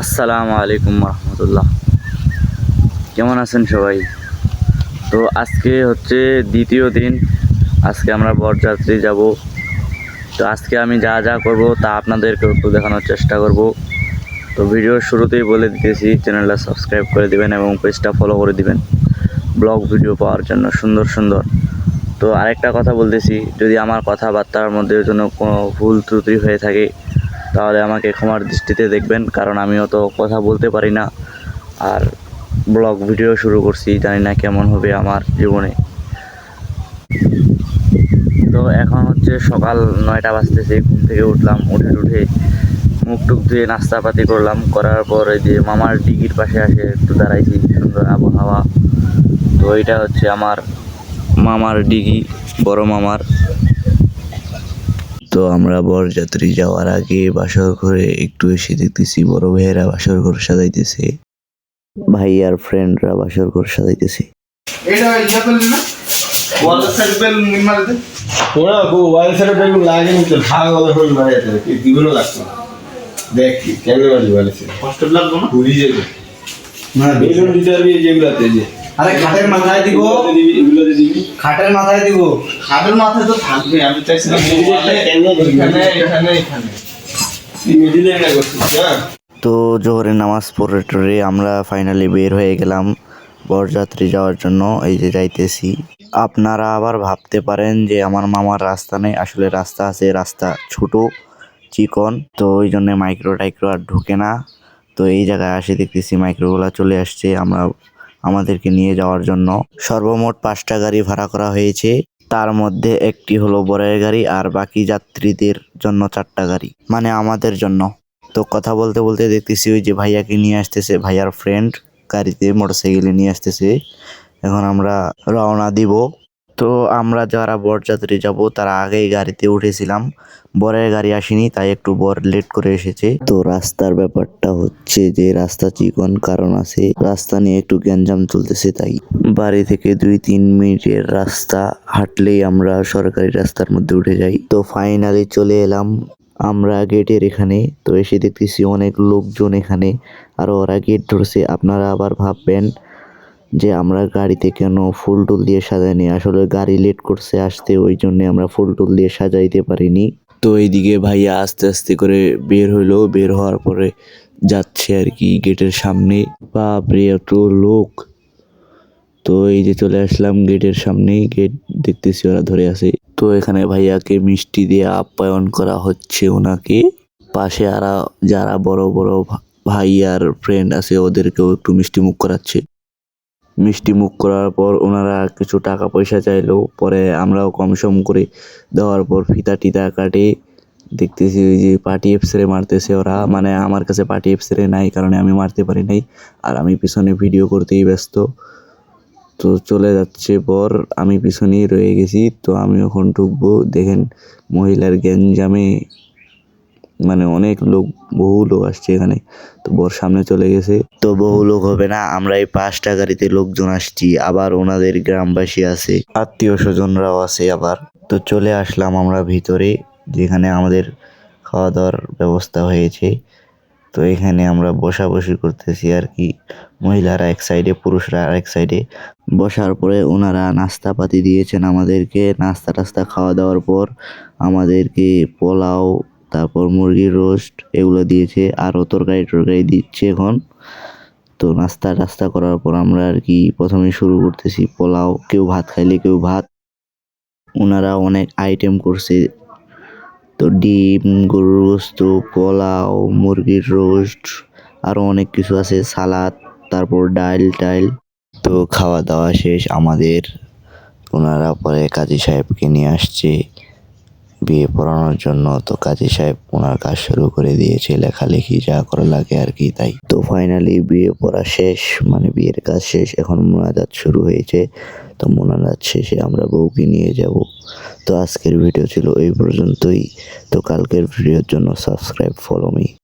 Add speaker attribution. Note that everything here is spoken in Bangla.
Speaker 1: আসসালামু আলাইকুম রহমতুল্লাহ। কেমন আছেন সবাই? তো আজকে হচ্ছে দ্বিতীয় দিন। আজকে আমরা বরযাত্রী যাব। তো আজকে আমি যা যা করব তা আপনাদেরকে একটু দেখানোর চেষ্টা করব। তো ভিডিওর শুরুতেই বলে দিতেছি, চ্যানেলটা সাবস্ক্রাইব করে দিবেন এবং পেজটা ফলো করে দিবেন ব্লগ ভিডিও পাওয়ার জন্য সুন্দর সুন্দর। তো আরেকটা কথা বলতেছি, যদি আমার কথাবার্তার মধ্যে কোনো ভুল ত্রুটি হয়ে থাকে তাহলে আমাকে ক্ষমার দৃষ্টিতে দেখবেন, কারণ আমিও তো কথা বলতে পারি না। আর ব্লগ ভিডিও শুরু করছি, জানি না কেমন হবে আমার জীবনে। তো এখন হচ্ছে সকাল 9টা বাজতেছে, ঘুম থেকে উঠলাম, উঠে মুখ টুক ধুয়ে নাস্তাপাতি করলাম, করার পর এই যে মামার ডিগির পাশে আসে একটু দাঁড়াইছি, সুন্দর আবহাওয়া। তো এটা হচ্ছে আমার মামার ডিগি, বড় মামার। তো আমরা বরযাত্রী যাওয়ার আগে বাসর ঘরে একটু এসে দেখতেছি বড় ভাইয়েরা বাসর ঘর সাজাইতেছে, ভাই আর ফ্রেন্ডরা বাসর ঘর সাজাইতেছে।
Speaker 2: এটা ইয়া করলি না ওয়ালের সাইড বেল মারে দে
Speaker 3: ওরা গো ওয়াল সাইড বেল লাগেনি তো ভাগ হবে হল মারে এটা কি দিগুলো লাগছে দেখ কি কেমনে মারি ওয়াল সাইড
Speaker 2: কষ্ট লাগবে না
Speaker 3: পুরি যাবে
Speaker 2: না
Speaker 3: বেলুন দিতে পারবি যেগুলাতে যে
Speaker 2: আরে খাটের মাথায় দিব
Speaker 3: এগুলোতে দিবি
Speaker 2: খাটের মাথায় দিব খাটের মাথায় তো থাকবে আমি চাইছিলাম এখানে এখানে এখানে
Speaker 3: মিডিলে এটা করছিস না।
Speaker 1: তো জোহরের নামাজ পড়ে টরে আমরা ফাইনালি বের হয়ে গেলাম বরযাত্রী যাওয়ার জন্য। এই যে যাইতেছি। আপনারা আবার ভাবতে পারেন যে আমার মামার রাস্তা নেই, আসলে রাস্তা আছে, রাস্তা ছোট চিকন, তো ওই জন্য মাইক্রো টাইক্রো আর ঢুকে না। তো এই জায়গায় আসে দেখতেছি মাইক্রোগুলা চলে আসছে আমাদেরকে নিয়ে যাওয়ার জন্য। সর্বমোট 5টা গাড়ি ভাড়া করা হয়েছে, তার মধ্যে একটি হলো বরের গাড়ি আর বাকি যাত্রীদের জন্য 4টা গাড়ি, মানে আমাদের জন্য। তো কথা বলতে বলতে দেখতেছি ওই যে ভাইয়াকে নিয়ে আসতেছে, ভাইয়ার ফ্রেন্ড গাড়িতে মোটরসাইকেলে নিয়ে আসতেছে। এখন আমরা রওনা দিব। তো আমরা যারা বরযাত্রী যাব তারা আগেই গাড়িতে উঠেছিলাম, বরের গাড়ি আসেনি, তাই একটু বর লেট করে এসেছে। তো রাস্তার ব্যাপারটা হচ্ছে যে রাস্তা চিকন, কারণ আছে রাস্তা নিয়ে একটু গ্যাঞ্জাম চলতেছে, তাই বাড়ি থেকে 2-3 মিনিটের রাস্তা হাঁটলেই আমরা সরকারি রাস্তার মধ্যে উঠে যাই। তো ফাইনালি চলে এলাম আমরা গেটের এখানে। তো এসে দেখতেছি অনেক লোকজন এখানে, আর ওরা গেট ধরছে। আপনারা আবার ভাববেন যে আমরা গাড়িতে কেন ফুল টুল দিয়ে সাজাইনি, আসলে গাড়ি লেট করছে আসতে, ওই জন্য আমরা ফুল টুল দিয়ে সাজাইতে পারিনি। তো এইদিকে ভাইয়া আস্তে আস্তে করে বের হইলো, বের হওয়ার পরে যাচ্ছে আর কি গেটের সামনে। বাপরে এত লোক! তো এই যে চলে আসলাম গেটের সামনে, গেট দেখতেছি ওরা ধরে আছে। তো এখানে ভাইয়াকে মিষ্টি দিয়ে আপ্যায়ন করা হচ্ছে ওনাকে। পাশে যারা বড় বড় ভাই আর ফ্রেন্ড আছে ওদেরকেও একটু মিষ্টি মুখ করাচ্ছে। মিষ্টি মুখ করার পর ওনারা কিছু টাকা পয়সা চাইলো, পরে আমরাও কম সম করে দেওয়ার পর ফিতা টিতা কাটে দেখতেছি ওই যে পার্টি এক্সরে মারতেছে ওরা। মানে আমার কাছে পার্টি এক্সরে নাই, কারণে আমি মারতে পারি নাই, আর আমি পিছনে ভিডিও করতেই ব্যস্ত। তো চলে যাচ্ছে বর, আমি পিছনেই রয়ে গেছি। তো আমি এখন ঢুকবো, দেখেন মহিলার গ্যাঞ্জামে মানে অনেক লোক, বহু লোক আসছে এখানে। তো বর সামনে চলে গেছে। তো বহু লোক হবে না, আমরা এই 5টা গাড়িতে লোকজন আসছি, আবার ওনাদের গ্রামবাসী আছে, আত্মীয় স্বজনরাও আছে আবার। তো চলে আসলাম আমরা ভিতরে, যেখানে আমাদের খাওয়া দাওয়ার ব্যবস্থা হয়েছে। তো এখানে আমরা বসাবসি করতেছি আর কি, মহিলারা এক সাইডে, পুরুষরা আরেক সাইডে। বসার পরে ওনারা নাস্তাপাতি দিয়েছেন আমাদেরকে। নাস্তা টাস্তা খাওয়া দাওয়ার পর আমাদেরকে পোলাও, তারপর মুরগির রোস্ট এগুলো দিয়েছে, আরও তরকারি টরকারি দিচ্ছে এখন। তো নাস্তা টাস্তা করার পর আমরা আর কি প্রথমে শুরু করতেছি পোলাও, কেউ ভাত খাইলে কেউ ভাত। ওনারা অনেক আইটেম করছে, তো ডিম, গরুর গোস্ত, পোলাও, মুরগির রোস্ট, আরও অনেক কিছু আছে, সালাদ, তারপর ডাল টাইল। তো খাওয়া দাওয়া শেষ আমাদের। ওনারা পরে কাজী সাহেবকে নিয়ে আসছে বিয়ে পড়ানোর জন্য। তো কাজী সাহেব ওনার কাজ শুরু করে দিয়েছে, লেখালেখি যা করা লাগে আর কি, তাই। তো ফাইনালি বিয়ে পড়া শেষ, মানে বিয়ের কাজ শেষ, এখন মোনাজাত শুরু হয়েছে। তো মোনাজাত শেষে আমরা বউকে নিয়ে যাব। তো আজকের ভিডিও ছিল এই পর্যন্তই। তো কালকের ভিডিওর জন্য সাবস্ক্রাইব, ফলো মি।